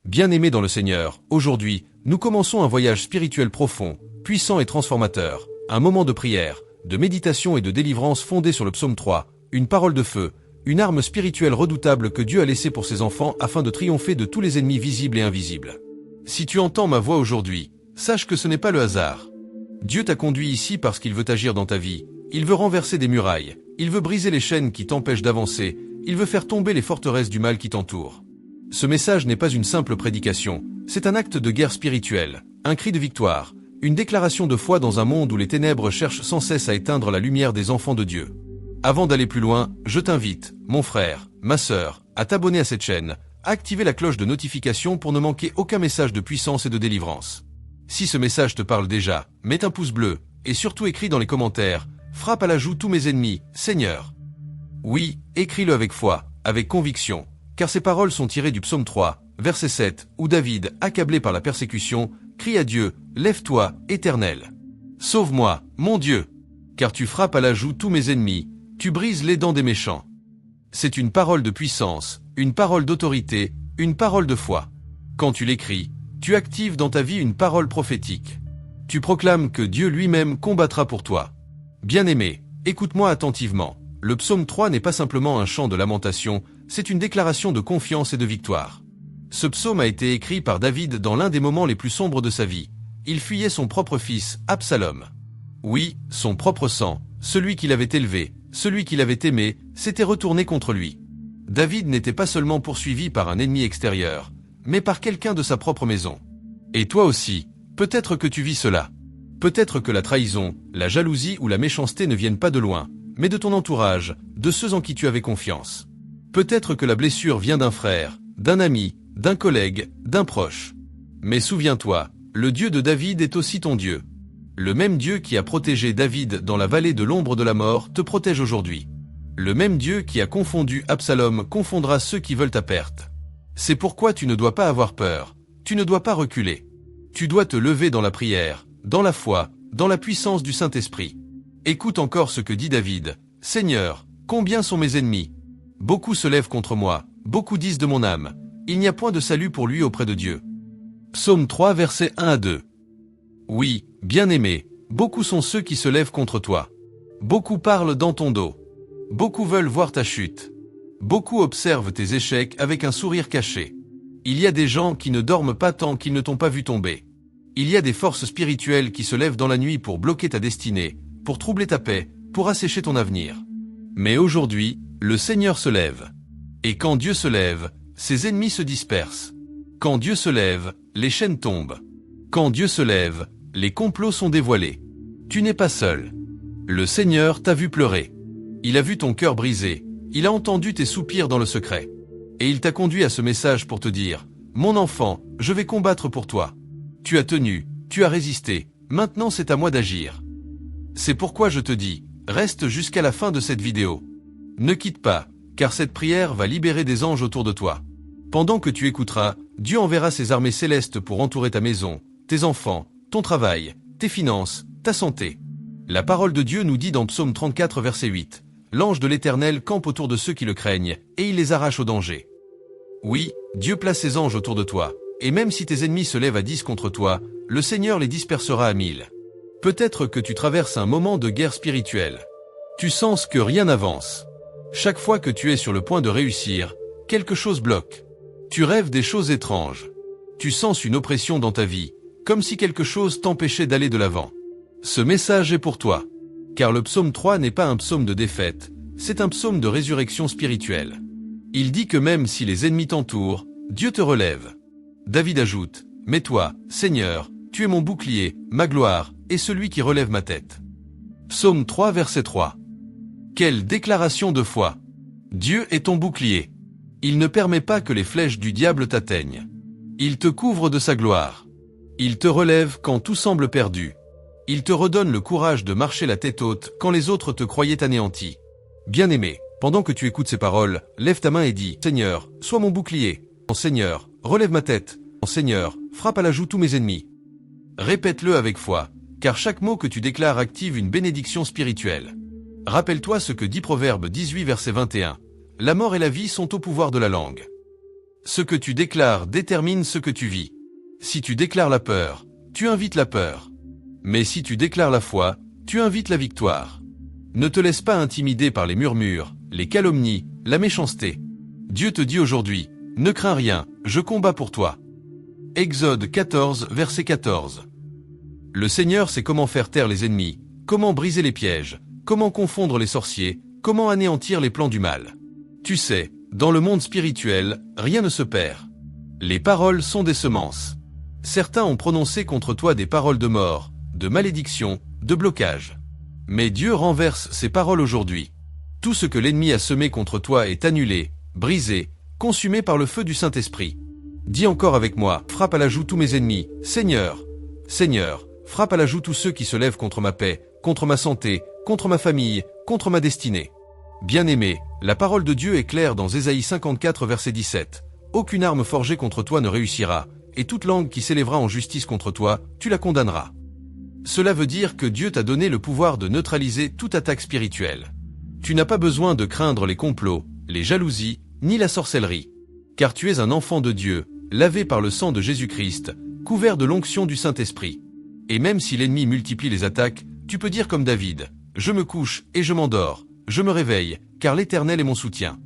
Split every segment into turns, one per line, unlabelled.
Bien-aimés dans le Seigneur, aujourd'hui, nous commençons un voyage spirituel profond, puissant et transformateur, un moment de prière, de méditation et de délivrance fondé sur le psaume 3, une parole de feu, une arme spirituelle redoutable que Dieu a laissée pour ses enfants afin de triompher de tous les ennemis visibles et invisibles. Si tu entends ma voix aujourd'hui, sache que ce n'est pas le hasard. Dieu t'a conduit ici parce qu'il veut agir dans ta vie, il veut renverser des murailles, il veut briser les chaînes qui t'empêchent d'avancer, il veut faire tomber les forteresses du mal qui t'entourent. Ce message n'est pas une simple prédication, c'est un acte de guerre spirituelle, un cri de victoire, une déclaration de foi dans un monde où les ténèbres cherchent sans cesse à éteindre la lumière des enfants de Dieu. Avant d'aller plus loin, je t'invite, mon frère, ma sœur, à t'abonner à cette chaîne, à activer la cloche de notification pour ne manquer aucun message de puissance et de délivrance. Si ce message te parle déjà, mets un pouce bleu, et surtout écris dans les commentaires, frappe à la joue tous mes ennemis, Seigneur. Oui, écris-le avec foi, avec conviction, car ces paroles sont tirées du psaume 3, verset 7, où David, accablé par la persécution, crie à Dieu, « Lève-toi, Éternel. Sauve-moi, mon Dieu, car tu frappes à la joue tous mes ennemis, tu brises les dents des méchants. » C'est une parole de puissance, une parole d'autorité, une parole de foi. Quand tu l'écris, tu actives dans ta vie une parole prophétique. Tu proclames que Dieu lui-même combattra pour toi. Bien-aimé, écoute-moi attentivement. Le psaume 3 n'est pas simplement un chant de lamentation, c'est une déclaration de confiance et de victoire. Ce psaume a été écrit par David dans l'un des moments les plus sombres de sa vie. Il fuyait son propre fils, Absalom. Oui, son propre sang, celui qu'il avait élevé, celui qu'il avait aimé, s'était retourné contre lui. David n'était pas seulement poursuivi par un ennemi extérieur, mais par quelqu'un de sa propre maison. Et toi aussi, peut-être que tu vis cela. Peut-être que la trahison, la jalousie ou la méchanceté ne viennent pas de loin, mais de ton entourage, de ceux en qui tu avais confiance. Peut-être que la blessure vient d'un frère, d'un ami, d'un collègue, d'un proche. Mais souviens-toi, le Dieu de David est aussi ton Dieu. Le même Dieu qui a protégé David dans la vallée de l'ombre de la mort te protège aujourd'hui. Le même Dieu qui a confondu Absalom confondra ceux qui veulent ta perte. C'est pourquoi tu ne dois pas avoir peur, tu ne dois pas reculer. Tu dois te lever dans la prière, dans la foi, dans la puissance du Saint-Esprit. Écoute encore ce que dit David. « Seigneur, combien sont mes ennemis? Beaucoup se lèvent contre moi, beaucoup disent de mon âme. Il n'y a point de salut pour lui auprès de Dieu. » Psaume 3, versets 1 à 2. Oui, bien-aimé, beaucoup sont ceux qui se lèvent contre toi. Beaucoup parlent dans ton dos. Beaucoup veulent voir ta chute. Beaucoup observent tes échecs avec un sourire caché. Il y a des gens qui ne dorment pas tant qu'ils ne t'ont pas vu tomber. Il y a des forces spirituelles qui se lèvent dans la nuit pour bloquer ta destinée, pour troubler ta paix, pour assécher ton avenir. Mais aujourd'hui, le Seigneur se lève. Et quand Dieu se lève, ses ennemis se dispersent. Quand Dieu se lève, les chaînes tombent. Quand Dieu se lève, les complots sont dévoilés. Tu n'es pas seul. Le Seigneur t'a vu pleurer. Il a vu ton cœur brisé. Il a entendu tes soupirs dans le secret. Et il t'a conduit à ce message pour te dire, « Mon enfant, je vais combattre pour toi. Tu as tenu, tu as résisté, maintenant c'est à moi d'agir. » C'est pourquoi je te dis, reste jusqu'à la fin de cette vidéo. Ne quitte pas, car cette prière va libérer des anges autour de toi. Pendant que tu écouteras, Dieu enverra ses armées célestes pour entourer ta maison, tes enfants, ton travail, tes finances, ta santé. La parole de Dieu nous dit dans Psaume 34 verset 8, « L'ange de l'Éternel campe autour de ceux qui le craignent, et il les arrache au danger. » Oui, Dieu place ses anges autour de toi, et même si tes ennemis se lèvent à 10 contre toi, le Seigneur les dispersera à 1000. Peut-être que tu traverses un moment de guerre spirituelle. Tu sens que rien n'avance. Chaque fois que tu es sur le point de réussir, quelque chose bloque. Tu rêves des choses étranges. Tu sens une oppression dans ta vie, comme si quelque chose t'empêchait d'aller de l'avant. Ce message est pour toi. Car le psaume 3 n'est pas un psaume de défaite, c'est un psaume de résurrection spirituelle. Il dit que même si les ennemis t'entourent, Dieu te relève. David ajoute, « Mais toi, Seigneur, tu es mon bouclier, ma gloire, et celui qui relève ma tête. » Psaume 3 verset 3. Quelle déclaration de foi! Dieu est ton bouclier. Il ne permet pas que les flèches du diable t'atteignent. Il te couvre de sa gloire. Il te relève quand tout semble perdu. Il te redonne le courage de marcher la tête haute quand les autres te croyaient anéanti. Bien-aimé, pendant que tu écoutes ces paroles, lève ta main et dis, « Seigneur, sois mon bouclier. Seigneur, relève ma tête. Seigneur, frappe à la joue tous mes ennemis. » Répète-le avec foi, car chaque mot que tu déclares active une bénédiction spirituelle. Rappelle-toi ce que dit Proverbe 18 verset 21. « La mort et la vie sont au pouvoir de la langue. » Ce que tu déclares détermine ce que tu vis. Si tu déclares la peur, tu invites la peur. Mais si tu déclares la foi, tu invites la victoire. Ne te laisse pas intimider par les murmures, les calomnies, la méchanceté. Dieu te dit aujourd'hui, ne crains rien, je combats pour toi. Exode 14, verset 14. Le Seigneur sait comment faire taire les ennemis, comment briser les pièges, comment confondre les sorciers, comment anéantir les plans du mal. Tu sais, dans le monde spirituel, rien ne se perd. Les paroles sont des semences. Certains ont prononcé contre toi des paroles de mort, de malédiction, de blocage. Mais Dieu renverse ces paroles aujourd'hui. Tout ce que l'ennemi a semé contre toi est annulé, brisé, consumé par le feu du Saint-Esprit. Dis encore avec moi, frappe à la joue tous mes ennemis, Seigneur. Seigneur, frappe à la joue tous ceux qui se lèvent contre ma paix, contre ma santé, contre ma famille, contre ma destinée. Bien-aimé, la parole de Dieu est claire dans Ésaïe 54 verset 17. Aucune arme forgée contre toi ne réussira, et toute langue qui s'élèvera en justice contre toi, tu la condamneras. Cela veut dire que Dieu t'a donné le pouvoir de neutraliser toute attaque spirituelle. Tu n'as pas besoin de craindre les complots, les jalousies, ni la sorcellerie. Car tu es un enfant de Dieu, lavé par le sang de Jésus-Christ, couvert de l'onction du Saint-Esprit. Et même si l'ennemi multiplie les attaques, tu peux dire comme David, « Je me couche et je m'endors, je me réveille, car l'Éternel est mon soutien. »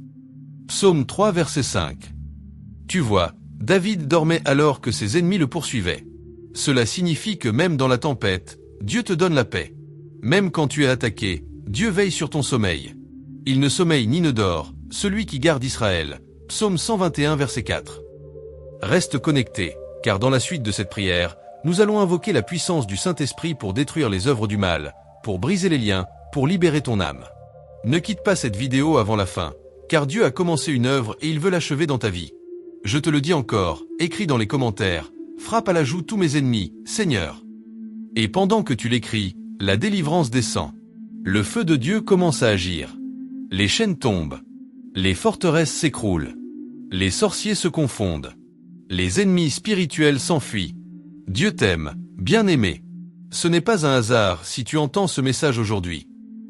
Psaume 3 verset 5. Tu vois, David dormait alors que ses ennemis le poursuivaient. Cela signifie que même dans la tempête, Dieu te donne la paix. Même quand tu es attaqué, Dieu veille sur ton sommeil. Il ne sommeille ni ne dort, celui qui garde Israël. Psaume 121 verset 4. Reste connecté, car dans la suite de cette prière, nous allons invoquer la puissance du Saint-Esprit pour détruire les œuvres du mal, pour briser les liens, pour libérer ton âme. Ne quitte pas cette vidéo avant la fin, car Dieu a commencé une œuvre et il veut l'achever dans ta vie. Je te le dis encore, écris dans les commentaires, frappe à la joue tous mes ennemis, Seigneur. Et pendant que tu l'écris, la délivrance descend. Le feu de Dieu commence à agir. Les chaînes tombent. Les forteresses s'écroulent. Les sorciers se confondent. Les ennemis spirituels s'enfuient. Dieu t'aime, bien-aimé. Ce n'est pas un hasard si tu entends ce message aujourd'hui.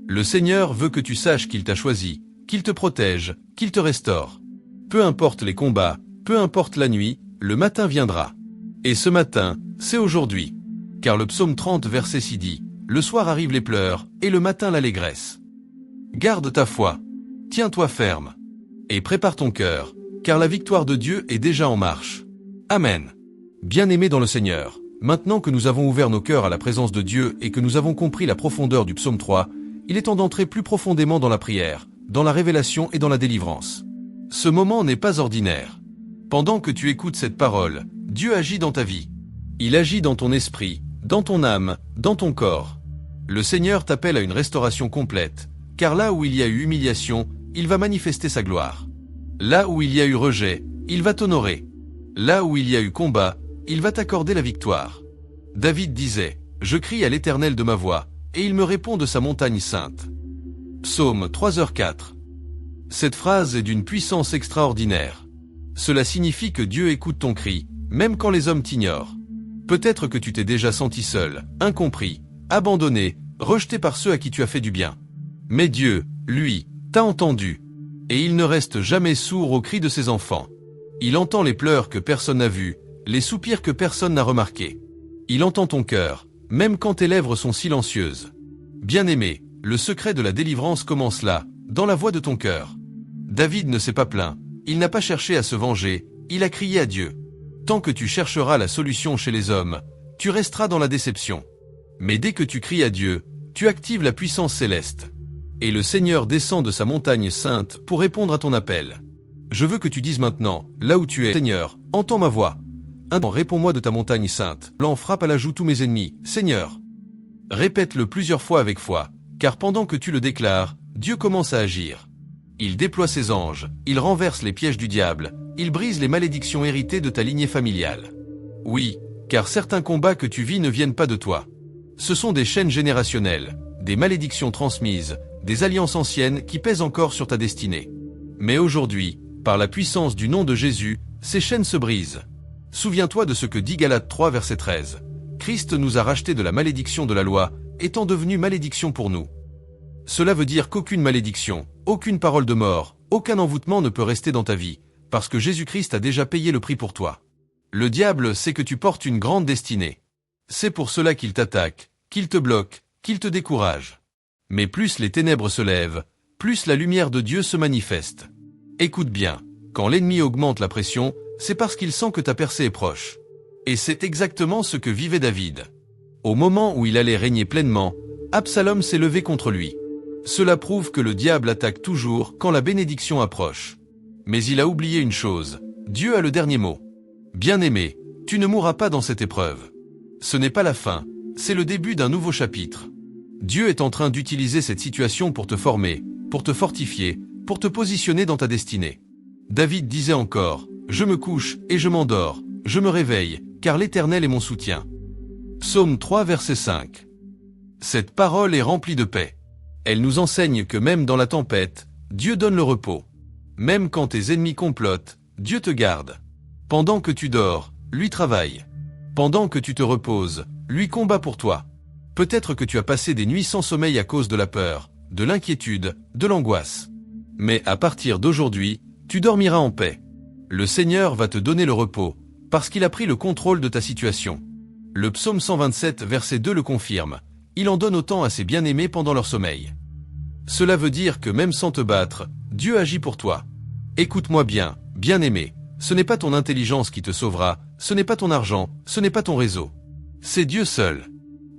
Le Seigneur veut que tu saches qu'il t'a choisi, qu'il te protège, qu'il te restaure. Peu importe les combats, peu importe la nuit, le matin viendra. Et ce matin, c'est aujourd'hui. Car le psaume 30 verset 6 dit, « Le soir arrivent les pleurs, et le matin l'allégresse. » Garde ta foi. Tiens-toi ferme. Et prépare ton cœur, car la victoire de Dieu est déjà en marche. Amen. Bien-aimés dans le Seigneur, maintenant que nous avons ouvert nos cœurs à la présence de Dieu et que nous avons compris la profondeur du psaume 3, il est temps d'entrer plus profondément dans la prière, dans la révélation et dans la délivrance. Ce moment n'est pas ordinaire. Pendant que tu écoutes cette parole, Dieu agit dans ta vie. Il agit dans ton esprit, dans ton âme, dans ton corps. Le Seigneur t'appelle à une restauration complète, car là où il y a eu humiliation, il va manifester sa gloire. Là où il y a eu rejet, il va t'honorer. Là où il y a eu combat, il va t'accorder la victoire. David disait, « Je crie à l'Éternel de ma voix, et il me répond de sa montagne sainte. » Psaume 3h4. Cette phrase est d'une puissance extraordinaire. Cela signifie que Dieu écoute ton cri, même quand les hommes t'ignorent. Peut-être que tu t'es déjà senti seul, incompris, abandonné, rejeté par ceux à qui tu as fait du bien. Mais Dieu, lui, t'a entendu. Et il ne reste jamais sourd aux cris de ses enfants. Il entend les pleurs que personne n'a vus, les soupirs que personne n'a remarqués. Il entend ton cœur, même quand tes lèvres sont silencieuses. Bien-aimé, le secret de la délivrance commence là, dans la voix de ton cœur. David ne s'est pas plaint, il n'a pas cherché à se venger, il a crié à Dieu. Tant que tu chercheras la solution chez les hommes, tu resteras dans la déception. Mais dès que tu cries à Dieu, tu actives la puissance céleste. Et le Seigneur descend de sa montagne sainte pour répondre à ton appel. Je veux que tu dises maintenant, là où tu es, Seigneur, entends ma voix. Réponds-moi de ta montagne sainte. L'en frappe à la joue tous mes ennemis, Seigneur. Répète-le plusieurs fois avec foi, car pendant que tu le déclares, Dieu commence à agir. Il déploie ses anges, il renverse les pièges du diable, il brise les malédictions héritées de ta lignée familiale. Oui, car certains combats que tu vis ne viennent pas de toi. Ce sont des chaînes générationnelles, des malédictions transmises, des alliances anciennes qui pèsent encore sur ta destinée. Mais aujourd'hui, par la puissance du nom de Jésus, ces chaînes se brisent. Souviens-toi de ce que dit Galates 3 verset 13. Christ nous a rachetés de la malédiction de la loi, étant devenu malédiction pour nous. Cela veut dire qu'aucune malédiction, aucune parole de mort, aucun envoûtement ne peut rester dans ta vie, parce que Jésus-Christ a déjà payé le prix pour toi. Le diable sait que tu portes une grande destinée. C'est pour cela qu'il t'attaque, qu'il te bloque, qu'il te décourage. Mais plus les ténèbres se lèvent, plus la lumière de Dieu se manifeste. Écoute bien, quand l'ennemi augmente la pression, c'est parce qu'il sent que ta percée est proche. Et c'est exactement ce que vivait David. Au moment où il allait régner pleinement, Absalom s'est levé contre lui. Cela prouve que le diable attaque toujours quand la bénédiction approche. Mais il a oublié une chose, Dieu a le dernier mot. Bien-aimé, tu ne mourras pas dans cette épreuve. Ce n'est pas la fin, c'est le début d'un nouveau chapitre. Dieu est en train d'utiliser cette situation pour te former, pour te fortifier, pour te positionner dans ta destinée. David disait encore, « Je me couche et je m'endors, je me réveille, car l'Éternel est mon soutien. » Psaume 3 verset 5. Cette parole est remplie de paix. Elle nous enseigne que même dans la tempête, Dieu donne le repos. Même quand tes ennemis complotent, Dieu te garde. Pendant que tu dors, lui travaille. Pendant que tu te reposes, lui combat pour toi. Peut-être que tu as passé des nuits sans sommeil à cause de la peur, de l'inquiétude, de l'angoisse. Mais à partir d'aujourd'hui, tu dormiras en paix. Le Seigneur va te donner le repos, parce qu'il a pris le contrôle de ta situation. Le psaume 127 verset 2 le confirme. Il en donne autant à ses bien-aimés pendant leur sommeil. Cela veut dire que même sans te battre, Dieu agit pour toi. Écoute-moi bien, bien-aimé, ce n'est pas ton intelligence qui te sauvera, ce n'est pas ton argent, ce n'est pas ton réseau. C'est Dieu seul.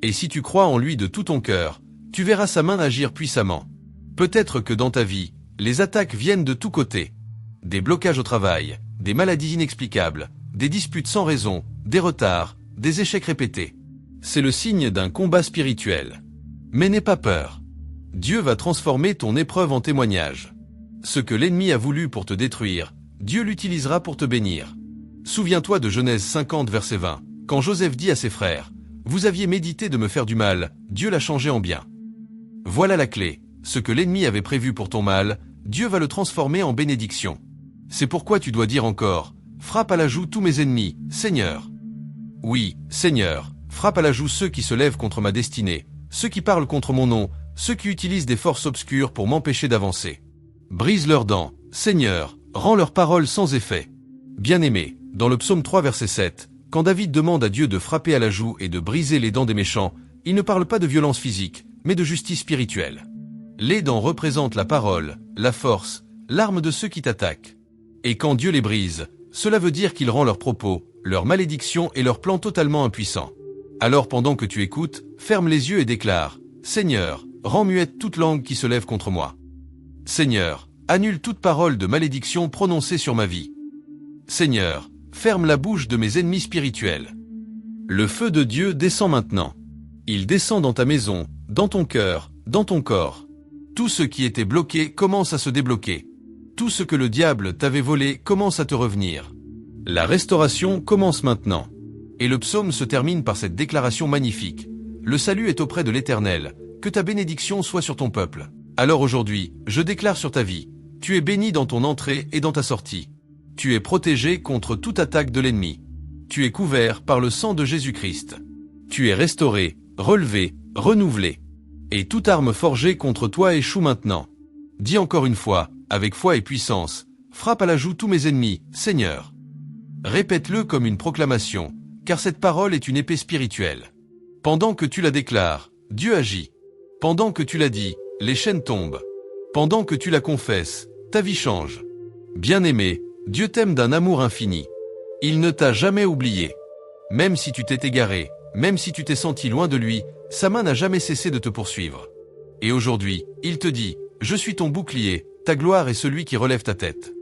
Et si tu crois en lui de tout ton cœur, tu verras sa main agir puissamment. Peut-être que dans ta vie, les attaques viennent de tous côtés. Des blocages au travail, des maladies inexplicables, des disputes sans raison, des retards, des échecs répétés. C'est le signe d'un combat spirituel. Mais n'aie pas peur. Dieu va transformer ton épreuve en témoignage. Ce que l'ennemi a voulu pour te détruire, Dieu l'utilisera pour te bénir. Souviens-toi de Genèse 50 verset 20, quand Joseph dit à ses frères, « Vous aviez médité de me faire du mal, Dieu l'a changé en bien. » Voilà la clé, ce que l'ennemi avait prévu pour ton mal, Dieu va le transformer en bénédiction. C'est pourquoi tu dois dire encore, « Frappe à la joue tous mes ennemis, Seigneur. » Oui, Seigneur, frappe à la joue ceux qui se lèvent contre ma destinée, ceux qui parlent contre mon nom, ceux qui utilisent des forces obscures pour m'empêcher d'avancer. Brise leurs dents, Seigneur, rends leurs paroles sans effet. Bien-aimé, dans le psaume 3 verset 7, quand David demande à Dieu de frapper à la joue et de briser les dents des méchants, il ne parle pas de violence physique, mais de justice spirituelle. Les dents représentent la parole, la force, l'arme de ceux qui t'attaquent. Et quand Dieu les brise, cela veut dire qu'il rend leurs propos, leurs malédictions et leurs plans totalement impuissants. Alors pendant que tu écoutes, ferme les yeux et déclare, « Seigneur, rends muette toute langue qui se lève contre moi. Seigneur, annule toute parole de malédiction prononcée sur ma vie. Seigneur, ferme la bouche de mes ennemis spirituels. » Le feu de Dieu descend maintenant. Il descend dans ta maison, dans ton cœur, dans ton corps. Tout ce qui était bloqué commence à se débloquer. Tout ce que le diable t'avait volé commence à te revenir. La restauration commence maintenant. Et le psaume se termine par cette déclaration magnifique. Le salut est auprès de l'Éternel, que ta bénédiction soit sur ton peuple. Alors aujourd'hui, je déclare sur ta vie, tu es béni dans ton entrée et dans ta sortie. Tu es protégé contre toute attaque de l'ennemi. Tu es couvert par le sang de Jésus-Christ. Tu es restauré, relevé, renouvelé. Et toute arme forgée contre toi échoue maintenant. Dis encore une fois, avec foi et puissance, frappe à la joue tous mes ennemis, Seigneur. Répète-le comme une proclamation, car cette parole est une épée spirituelle. Pendant que tu la déclares, Dieu agit. Pendant que tu la dis, les chaînes tombent. Pendant que tu la confesses, ta vie change. Bien-aimé, Dieu t'aime d'un amour infini. Il ne t'a jamais oublié. Même si tu t'es égaré, même si tu t'es senti loin de lui, sa main n'a jamais cessé de te poursuivre. Et aujourd'hui, il te dit, je suis ton bouclier, ta gloire est celui qui relève ta tête.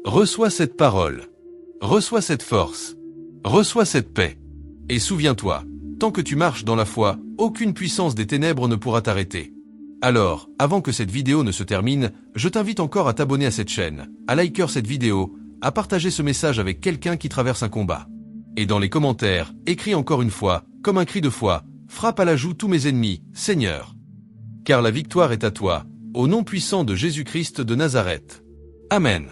Reçois cette parole. Reçois cette force. Reçois cette paix. Et souviens-toi, tant que tu marches dans la foi, aucune puissance des ténèbres ne pourra t'arrêter. Alors, avant que cette vidéo ne se termine, je t'invite encore à t'abonner à cette chaîne, à liker cette vidéo, à partager ce message avec quelqu'un qui traverse un combat. Et dans les commentaires, écris encore une fois, comme un cri de foi, frappe à la joue tous mes ennemis, Seigneur. Car la victoire est à toi, au nom puissant de Jésus-Christ de Nazareth. Amen.